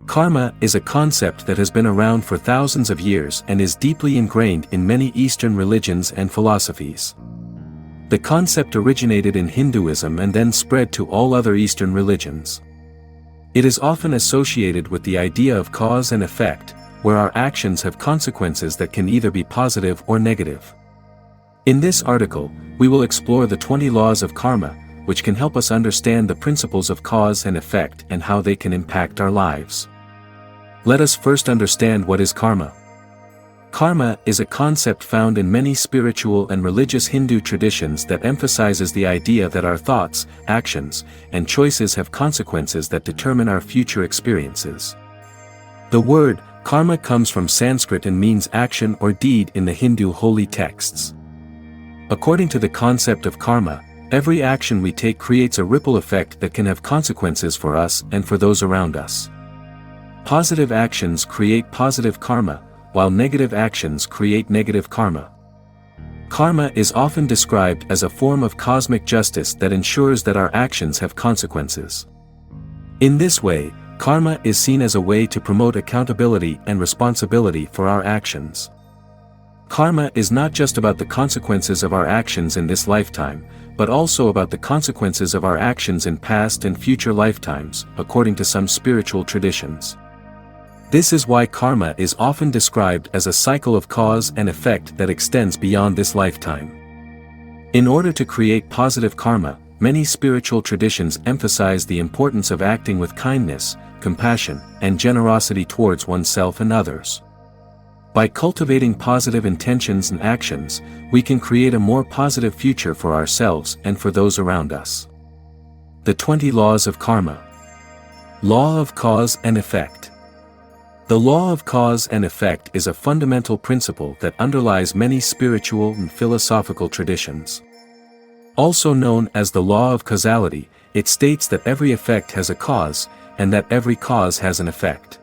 Karma is a concept that has been around for thousands of years and is deeply ingrained in many Eastern religions and philosophies. The concept originated in Hinduism and then spread to all other Eastern religions. It is often associated with the idea of cause and effect, where our actions have consequences that can either be positive or negative. In this article, we will explore the 20 laws of karma, which can help us understand the principles of cause and effect and how they can impact our lives. Let us first understand what is karma. Karma is a concept found in many spiritual and religious Hindu traditions that emphasizes the idea that our thoughts, actions, and choices have consequences that determine our future experiences. The word karma comes from Sanskrit and means action or deed in the Hindu holy texts. According to the concept of karma, every action we take creates a ripple effect that can have consequences for us and for those around us. Positive actions create positive karma, while negative actions create negative karma. Karma is often described as a form of cosmic justice that ensures that our actions have consequences. In this way, karma is seen as a way to promote accountability and responsibility for our actions. Karma is not just about the consequences of our actions in this lifetime, but also about the consequences of our actions in past and future lifetimes, according to some spiritual traditions. This is why karma is often described as a cycle of cause and effect that extends beyond this lifetime. In order to create positive karma, many spiritual traditions emphasize the importance of acting with kindness, compassion, and generosity towards oneself and others. By cultivating positive intentions and actions, we can create a more positive future for ourselves and for those around us. The 20 Laws of Karma. Law of Cause and Effect. The law of cause and effect is a fundamental principle that underlies many spiritual and philosophical traditions. Also known as the law of causality, it states that every effect has a cause, and that every cause has an effect.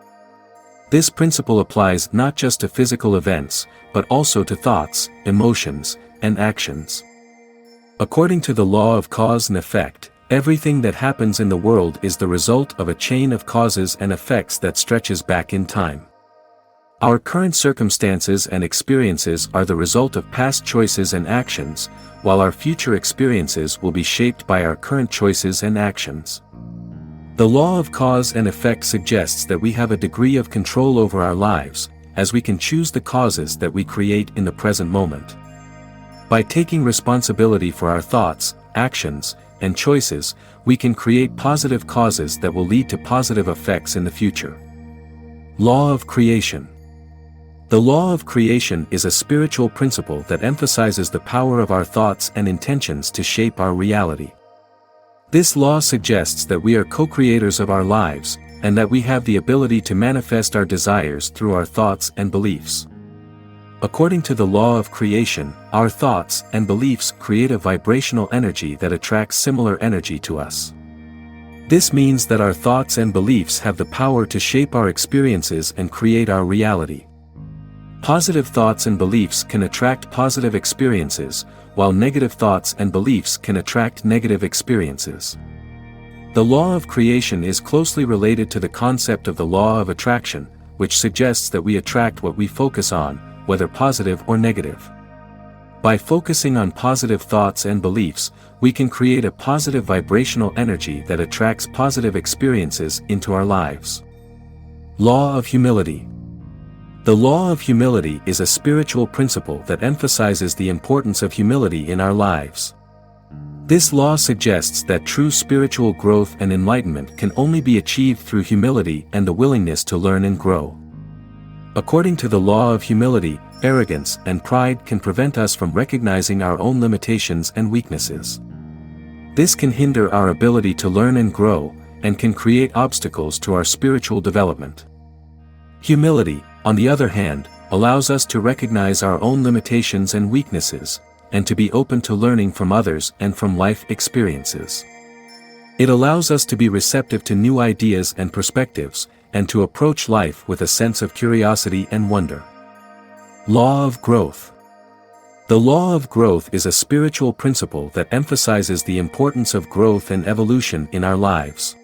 This principle applies not just to physical events, but also to thoughts, emotions, and actions. According to the law of cause and effect, everything that happens in the world is the result of a chain of causes and effects that stretches back in time. Our current circumstances and experiences are the result of past choices and actions, while our future experiences will be shaped by our current choices and actions. The law of cause and effect suggests that we have a degree of control over our lives, as we can choose the causes that we create in the present moment. By taking responsibility for our thoughts, actions, and choices, we can create positive causes that will lead to positive effects in the future. Law of Creation. The law of creation is a spiritual principle that emphasizes the power of our thoughts and intentions to shape our reality. This law suggests that we are co-creators of our lives, and that we have the ability to manifest our desires through our thoughts and beliefs. According to the law of creation, our thoughts and beliefs create a vibrational energy that attracts similar energy to us. This means that our thoughts and beliefs have the power to shape our experiences and create our reality. Positive thoughts and beliefs can attract positive experiences, while negative thoughts and beliefs can attract negative experiences. The law of creation is closely related to the concept of the law of attraction, which suggests that we attract what we focus on, whether positive or negative. By focusing on positive thoughts and beliefs, we can create a positive vibrational energy that attracts positive experiences into our lives. Law of Humility. The law of humility is a spiritual principle that emphasizes the importance of humility in our lives. This law suggests that true spiritual growth and enlightenment can only be achieved through humility and the willingness to learn and grow. According to the law of humility, arrogance and pride can prevent us from recognizing our own limitations and weaknesses. This can hinder our ability to learn and grow, and can create obstacles to our spiritual development. Humility, on the other hand, allows us to recognize our own limitations and weaknesses, and to be open to learning from others and from life experiences. It allows us to be receptive to new ideas and perspectives, and to approach life with a sense of curiosity and wonder. Law of Growth. The law of growth is a spiritual principle that emphasizes the importance of growth and evolution in our lives.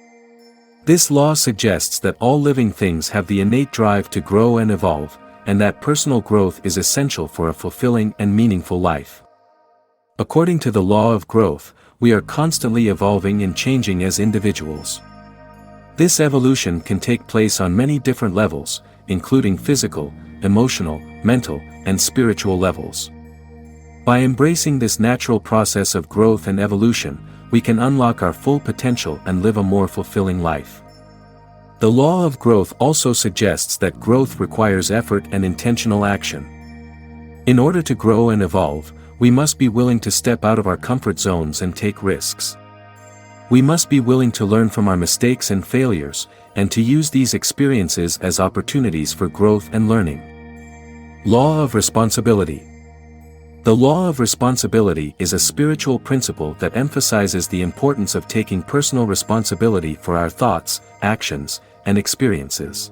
This law suggests that all living things have the innate drive to grow and evolve, and that personal growth is essential for a fulfilling and meaningful life. According to the law of growth, we are constantly evolving and changing as individuals. This evolution can take place on many different levels, including physical, emotional, mental, and spiritual levels. By embracing this natural process of growth and evolution, we can unlock our full potential and live a more fulfilling life. The law of growth also suggests that growth requires effort and intentional action. In order to grow and evolve, we must be willing to step out of our comfort zones and take risks. We must be willing to learn from our mistakes and failures, and to use these experiences as opportunities for growth and learning. Law of responsibility. The law of responsibility is a spiritual principle that emphasizes the importance of taking personal responsibility for our thoughts, actions, and experiences.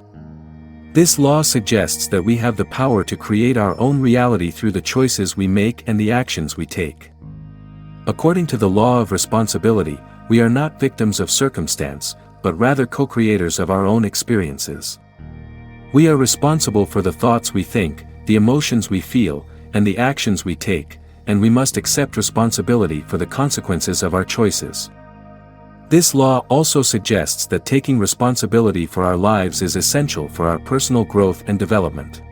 This law suggests that we have the power to create our own reality through the choices we make and the actions we take. According to the law of responsibility, we are not victims of circumstance, but rather co-creators of our own experiences. We are responsible for the thoughts we think, the emotions we feel, and the actions we take, and we must accept responsibility for the consequences of our choices. This law also suggests that taking responsibility for our lives is essential for our personal growth and development.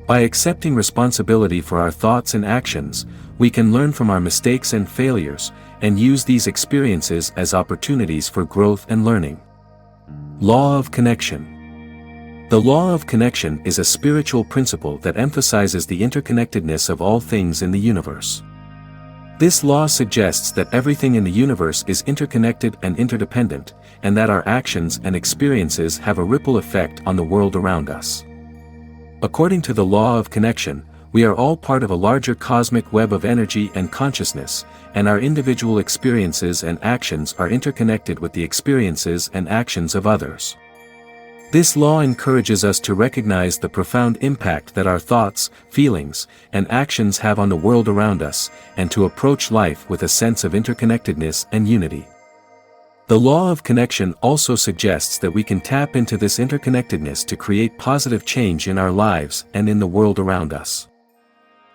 By accepting responsibility for our thoughts and actions, we can learn from our mistakes and failures, and use these experiences as opportunities for growth and learning. Law of connection. The law of connection is a spiritual principle that emphasizes the interconnectedness of all things in the universe. This law suggests that everything in the universe is interconnected and interdependent, and that our actions and experiences have a ripple effect on the world around us. According to the law of connection, we are all part of a larger cosmic web of energy and consciousness, and our individual experiences and actions are interconnected with the experiences and actions of others. This law encourages us to recognize the profound impact that our thoughts, feelings, and actions have on the world around us, and to approach life with a sense of interconnectedness and unity. The law of connection also suggests that we can tap into this interconnectedness to create positive change in our lives and in the world around us.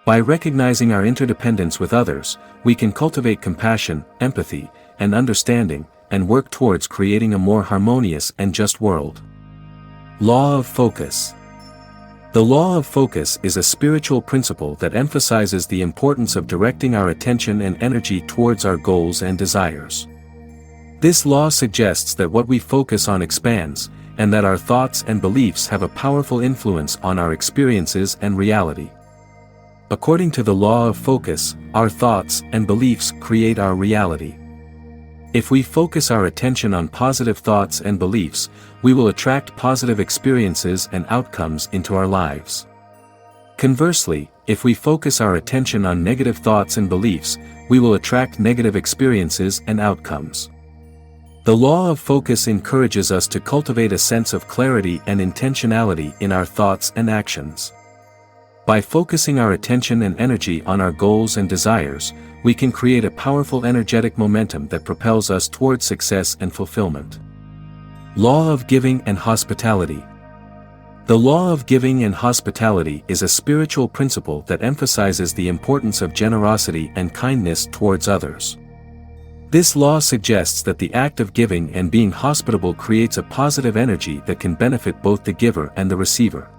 By recognizing our interdependence with others, we can cultivate compassion, empathy, and understanding, and work towards creating a more harmonious and just world. Law of focus. The law of focus is a spiritual principle that emphasizes the importance of directing our attention and energy towards our goals and desires. This law suggests that what we focus on expands, and that our thoughts and beliefs have a powerful influence on our experiences and reality. According to the law of focus, our thoughts and beliefs create our reality. If we focus our attention on positive thoughts and beliefs, we will attract positive experiences and outcomes into our lives. Conversely, if we focus our attention on negative thoughts and beliefs, we will attract negative experiences and outcomes. The law of focus encourages us to cultivate a sense of clarity and intentionality in our thoughts and actions. By focusing our attention and energy on our goals and desires, we can create a powerful energetic momentum that propels us towards success and fulfillment. Law of giving and hospitality. The law of giving and hospitality is a spiritual principle that emphasizes the importance of generosity and kindness towards others. This law suggests that the act of giving and being hospitable creates a positive energy that can benefit both the giver and the receiver.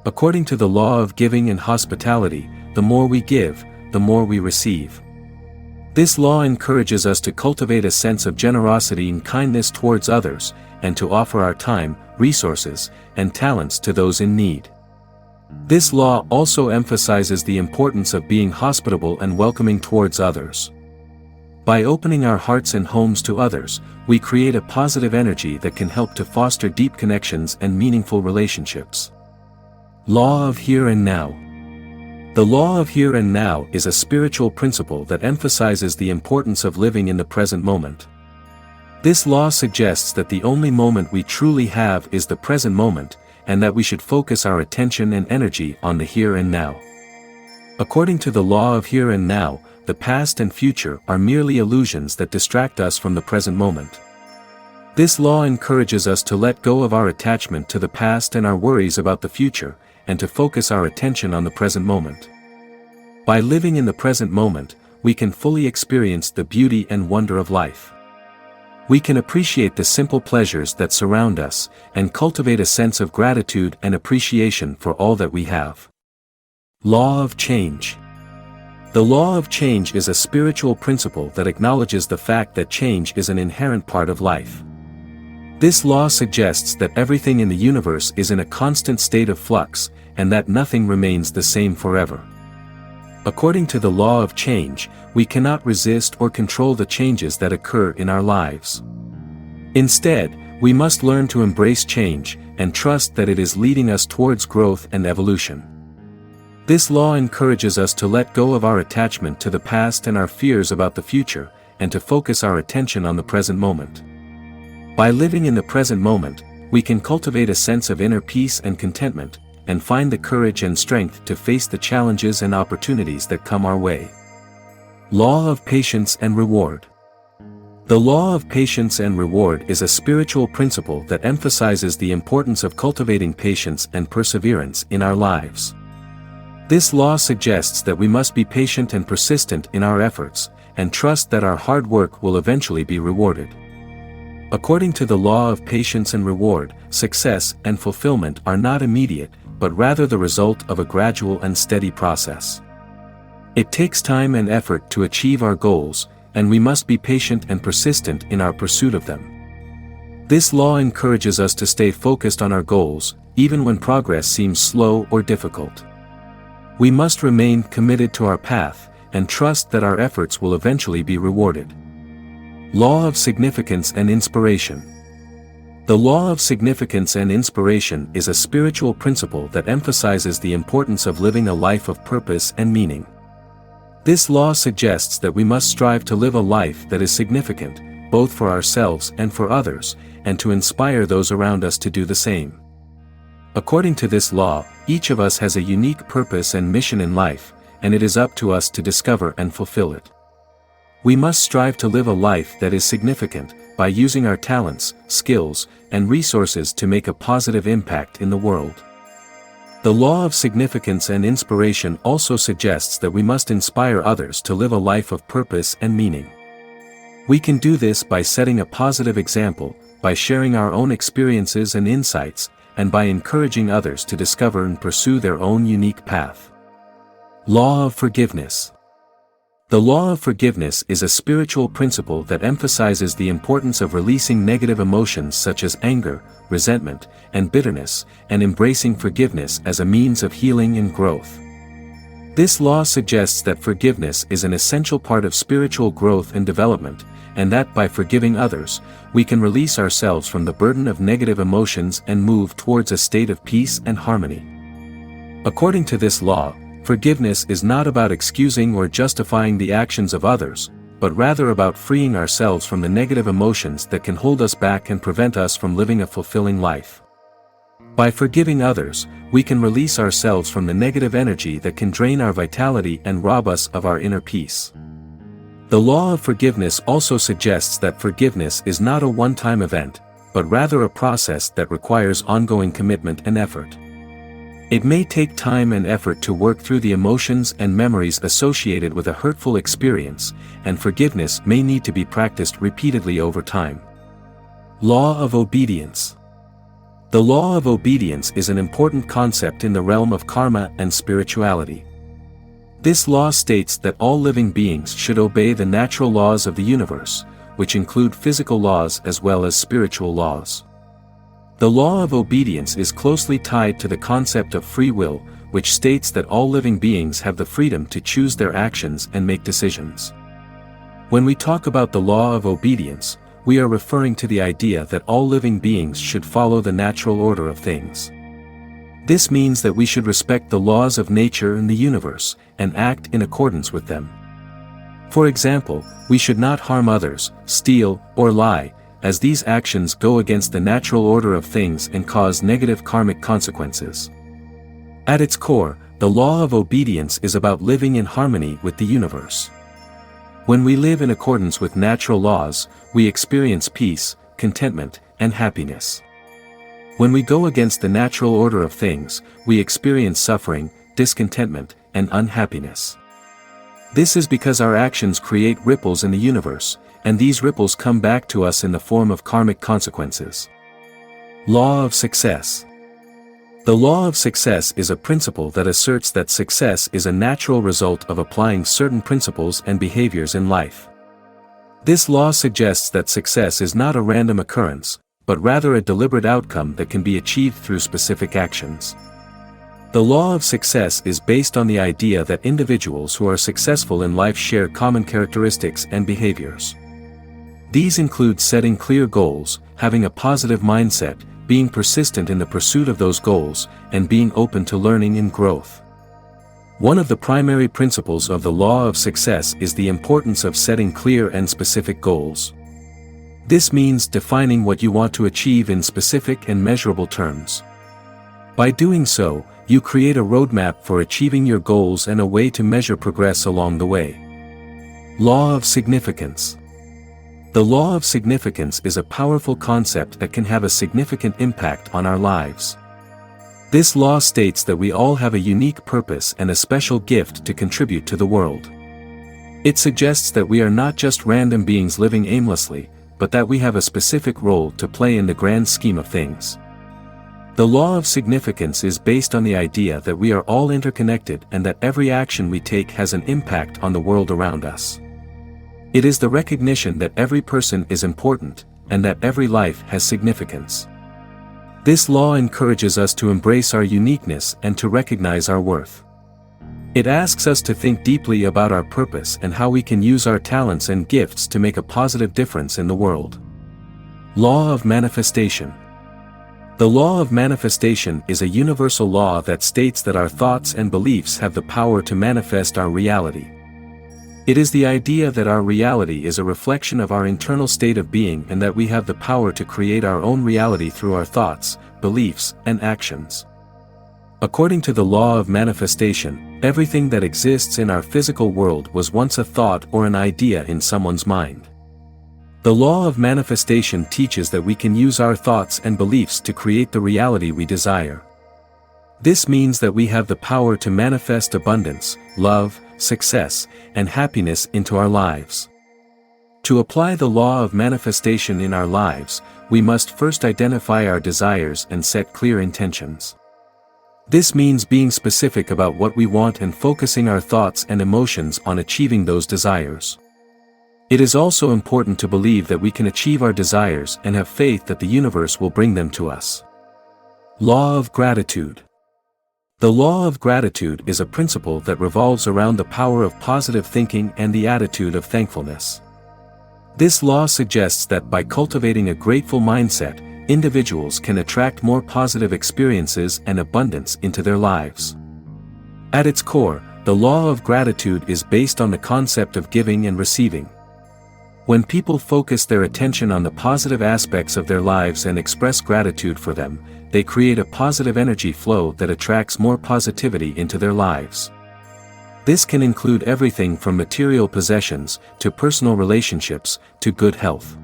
According to the law of giving and hospitality, the more we give, the more we receive. This law encourages us to cultivate a sense of generosity and kindness towards others, and to offer our time, resources, and talents to those in need. This law also emphasizes the importance of being hospitable and welcoming towards others. By opening our hearts and homes to others, we create a positive energy that can help to foster deep connections and meaningful relationships. Law of here and now. The law of here and now is a spiritual principle that emphasizes the importance of living in the present moment. This law suggests that the only moment we truly have is the present moment, and that we should focus our attention and energy on the here and now. According to the law of here and now, the past and future are merely illusions that distract us from the present moment. This law encourages us to let go of our attachment to the past and our worries about the future, and to focus our attention on the present moment. By living in the present moment, we can fully experience the beauty and wonder of life. We can appreciate the simple pleasures that surround us, and cultivate a sense of gratitude and appreciation for all that we have. Law of change. The law of change is a spiritual principle that acknowledges the fact that change is an inherent part of life. This law suggests that everything in the universe is in a constant state of flux, and that nothing remains the same forever. According to the law of change, we cannot resist or control the changes that occur in our lives. Instead, we must learn to embrace change, and trust that it is leading us towards growth and evolution. This law encourages us to let go of our attachment to the past and our fears about the future, and to focus our attention on the present moment. By living in the present moment, we can cultivate a sense of inner peace and contentment, and find the courage and strength to face the challenges and opportunities that come our way. Law of patience and reward. The law of patience and reward is a spiritual principle that emphasizes the importance of cultivating patience and perseverance in our lives. This law suggests that we must be patient and persistent in our efforts, and trust that our hard work will eventually be rewarded. According to the law of patience and reward, success and fulfillment are not immediate, but rather the result of a gradual and steady process. It takes time and effort to achieve our goals, and we must be patient and persistent in our pursuit of them. This law encourages us to stay focused on our goals, even when progress seems slow or difficult. We must remain committed to our path, and trust that our efforts will eventually be rewarded. Law of significance and inspiration. The law of significance and inspiration is a spiritual principle that emphasizes the importance of living a life of purpose and meaning. This law suggests that we must strive to live a life that is significant, both for ourselves and for others, and to inspire those around us to do the same. According to this law, each of us has a unique purpose and mission in life, and it is up to us to discover and fulfill it. We must strive to live a life that is significant, by using our talents, skills, and resources to make a positive impact in the world. The law of significance and inspiration also suggests that we must inspire others to live a life of purpose and meaning. We can do this by setting a positive example, by sharing our own experiences and insights, and by encouraging others to discover and pursue their own unique path. Law of forgiveness. The law of forgiveness is a spiritual principle that emphasizes the importance of releasing negative emotions such as anger, resentment, and bitterness, and embracing forgiveness as a means of healing and growth. This law suggests that forgiveness is an essential part of spiritual growth and development, and that by forgiving others, we can release ourselves from the burden of negative emotions and move towards a state of peace and harmony. According to this law, forgiveness is not about excusing or justifying the actions of others, but rather about freeing ourselves from the negative emotions that can hold us back and prevent us from living a fulfilling life. By forgiving others, we can release ourselves from the negative energy that can drain our vitality and rob us of our inner peace. The law of forgiveness also suggests that forgiveness is not a one-time event, but rather a process that requires ongoing commitment and effort. It may take time and effort to work through the emotions and memories associated with a hurtful experience, and forgiveness may need to be practiced repeatedly over time. Law of obedience. The law of obedience is an important concept in the realm of karma and spirituality. This law states that all living beings should obey the natural laws of the universe, which include physical laws as well as spiritual laws. The law of obedience is closely tied to the concept of free will, which states that all living beings have the freedom to choose their actions and make decisions. When we talk about the law of obedience, we are referring to the idea that all living beings should follow the natural order of things. This means that we should respect the laws of nature and the universe, and act in accordance with them. For example, we should not harm others, steal, or lie, as these actions go against the natural order of things and cause negative karmic consequences. At its core, the law of obedience is about living in harmony with the universe. When we live in accordance with natural laws, we experience peace, contentment, and happiness. When we go against the natural order of things, we experience suffering, discontentment, and unhappiness. This is because our actions create ripples in the universe, and these ripples come back to us in the form of karmic consequences. Law of Success. The law of success is a principle that asserts that success is a natural result of applying certain principles and behaviors in life. This law suggests that success is not a random occurrence, but rather a deliberate outcome that can be achieved through specific actions. The law of success is based on the idea that individuals who are successful in life share common characteristics and behaviors. These include setting clear goals, having a positive mindset, being persistent in the pursuit of those goals, and being open to learning and growth. One of the primary principles of the law of success is the importance of setting clear and specific goals. This means defining what you want to achieve in specific and measurable terms. By doing so, you create a roadmap for achieving your goals and a way to measure progress along the way. Law of Significance. The law of significance is a powerful concept that can have a significant impact on our lives. This law states that we all have a unique purpose and a special gift to contribute to the world. It suggests that we are not just random beings living aimlessly, but that we have a specific role to play in the grand scheme of things. The law of significance is based on the idea that we are all interconnected and that every action we take has an impact on the world around us. It is the recognition that every person is important, and that every life has significance. This law encourages us to embrace our uniqueness and to recognize our worth. It asks us to think deeply about our purpose and how we can use our talents and gifts to make a positive difference in the world. Law of Manifestation. The law of manifestation is a universal law that states that our thoughts and beliefs have the power to manifest our reality. It is the idea that our reality is a reflection of our internal state of being and that we have the power to create our own reality through our thoughts, beliefs, and actions. According to the law of manifestation, everything that exists in our physical world was once a thought or an idea in someone's mind. The law of manifestation teaches that we can use our thoughts and beliefs to create the reality we desire. This means that we have the power to manifest abundance, love, success, and happiness into our lives. To apply the law of manifestation in our lives, we must first identify our desires and set clear intentions. This means being specific about what we want and focusing our thoughts and emotions on achieving those desires. It is also important to believe that we can achieve our desires and have faith that the universe will bring them to us. Law of Gratitude. The law of gratitude is a principle that revolves around the power of positive thinking and the attitude of thankfulness. This law suggests that by cultivating a grateful mindset, individuals can attract more positive experiences and abundance into their lives. At its core, the law of gratitude is based on the concept of giving and receiving. When people focus their attention on the positive aspects of their lives and express gratitude for them, they create a positive energy flow that attracts more positivity into their lives. This can include everything from material possessions, to personal relationships, to good health.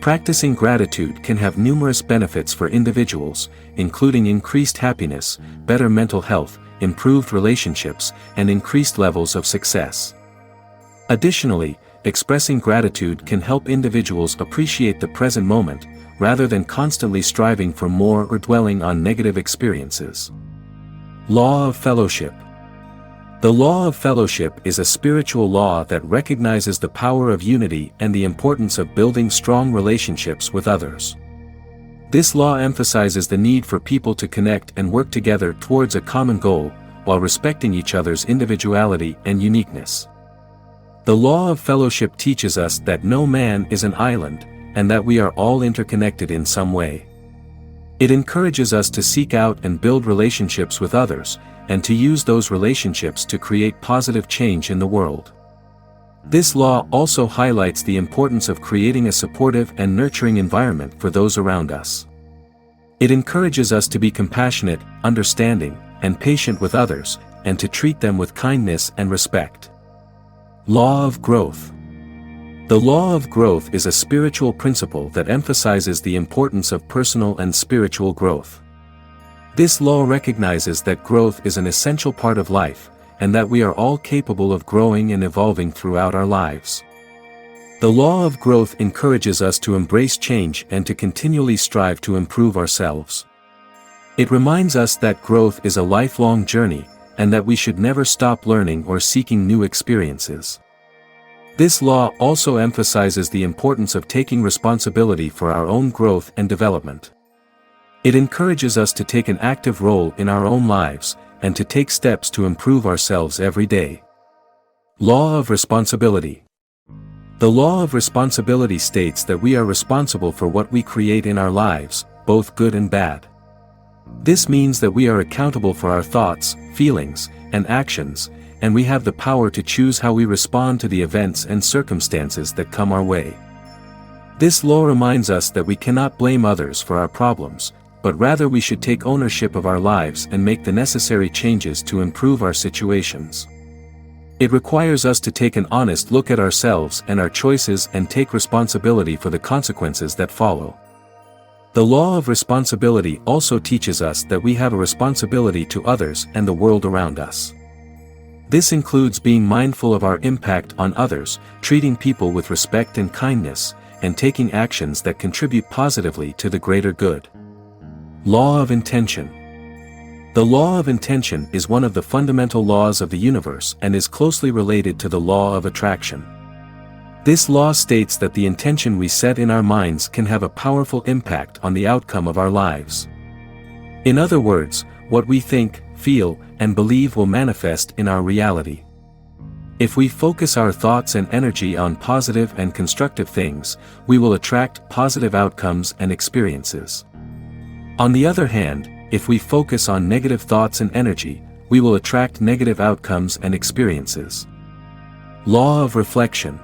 Practicing gratitude can have numerous benefits for individuals, including increased happiness, better mental health, improved relationships, and increased levels of success. Additionally, expressing gratitude can help individuals appreciate the present moment, rather than constantly striving for more or dwelling on negative experiences. Law of Fellowship. The law of fellowship is a spiritual law that recognizes the power of unity and the importance of building strong relationships with others. This law emphasizes the need for people to connect and work together towards a common goal, while respecting each other's individuality and uniqueness. The law of fellowship teaches us that no man is an island, and that we are all interconnected in some way. It encourages us to seek out and build relationships with others, and to use those relationships to create positive change in the world. This law also highlights the importance of creating a supportive and nurturing environment for those around us. It encourages us to be compassionate, understanding, and patient with others, and to treat them with kindness and respect. Law of Growth. The law of growth is a spiritual principle that emphasizes the importance of personal and spiritual growth. This law recognizes that growth is an essential part of life, and that we are all capable of growing and evolving throughout our lives. The law of growth encourages us to embrace change and to continually strive to improve ourselves. It reminds us that growth is a lifelong journey, and that we should never stop learning or seeking new experiences. This law also emphasizes the importance of taking responsibility for our own growth and development. It encourages us to take an active role in our own lives, and to take steps to improve ourselves every day. Law of responsibility. The law of responsibility states that we are responsible for what we create in our lives, both good and bad. This means that we are accountable for our thoughts, feelings, and actions, and we have the power to choose how we respond to the events and circumstances that come our way. This law reminds us that we cannot blame others for our problems, but rather we should take ownership of our lives and make the necessary changes to improve our situations. It requires us to take an honest look at ourselves and our choices and take responsibility for the consequences that follow. The law of responsibility also teaches us that we have a responsibility to others and the world around us. This includes being mindful of our impact on others, treating people with respect and kindness, and taking actions that contribute positively to the greater good. Law of intention. The law of intention is one of the fundamental laws of the universe and is closely related to the law of attraction. This law states that the intention we set in our minds can have a powerful impact on the outcome of our lives. In other words, what we think, feel, and believe will manifest in our reality. If we focus our thoughts and energy on positive and constructive things, we will attract positive outcomes and experiences. On the other hand, if we focus on negative thoughts and energy, we will attract negative outcomes and experiences. Law of reflection.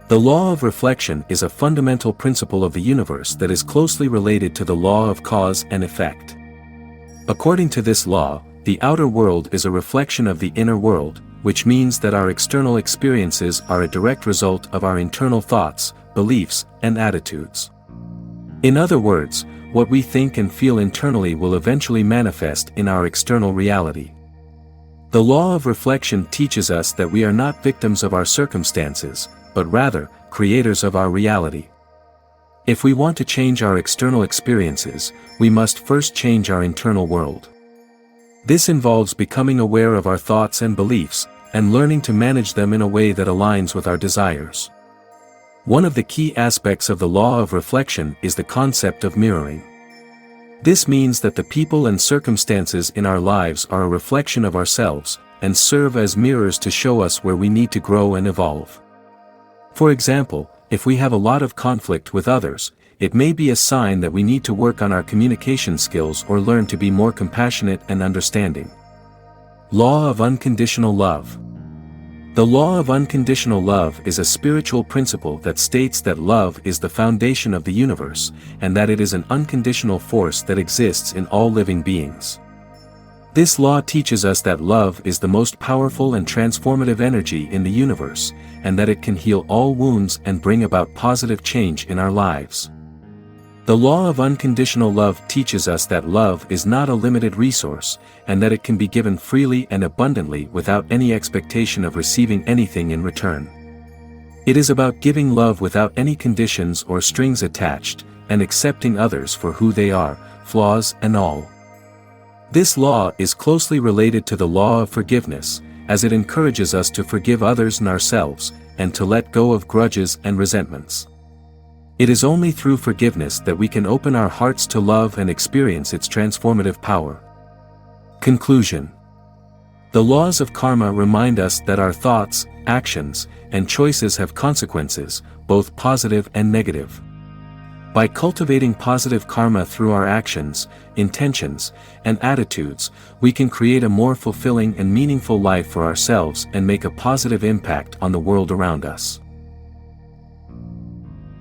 The law of reflection is a fundamental principle of the universe that is closely related to the law of cause and effect. According to this law, the outer world is a reflection of the inner world, which means that our external experiences are a direct result of our internal thoughts, beliefs, and attitudes. In other words, what we think and feel internally will eventually manifest in our external reality. The law of reflection teaches us that we are not victims of our circumstances, but rather, creators of our reality. If we want to change our external experiences, we must first change our internal world. This involves becoming aware of our thoughts and beliefs, and learning to manage them in a way that aligns with our desires. One of the key aspects of the law of reflection is the concept of mirroring. This means that the people and circumstances in our lives are a reflection of ourselves, and serve as mirrors to show us where we need to grow and evolve. For example, if we have a lot of conflict with others, it may be a sign that we need to work on our communication skills or learn to be more compassionate and understanding. Law of unconditional love. The law of unconditional love is a spiritual principle that states that love is the foundation of the universe, and that it is an unconditional force that exists in all living beings. This law teaches us that love is the most powerful and transformative energy in the universe, and that it can heal all wounds and bring about positive change in our lives. The law of unconditional love teaches us that love is not a limited resource, and that it can be given freely and abundantly without any expectation of receiving anything in return. It is about giving love without any conditions or strings attached, and accepting others for who they are, flaws and all. This law is closely related to the law of forgiveness, as it encourages us to forgive others and ourselves, and to let go of grudges and resentments. It is only through forgiveness that we can open our hearts to love and experience its transformative power. Conclusion. The laws of karma remind us that our thoughts, actions, and choices have consequences, both positive and negative. By cultivating positive karma through our actions, intentions, and attitudes, we can create a more fulfilling and meaningful life for ourselves and make a positive impact on the world around us.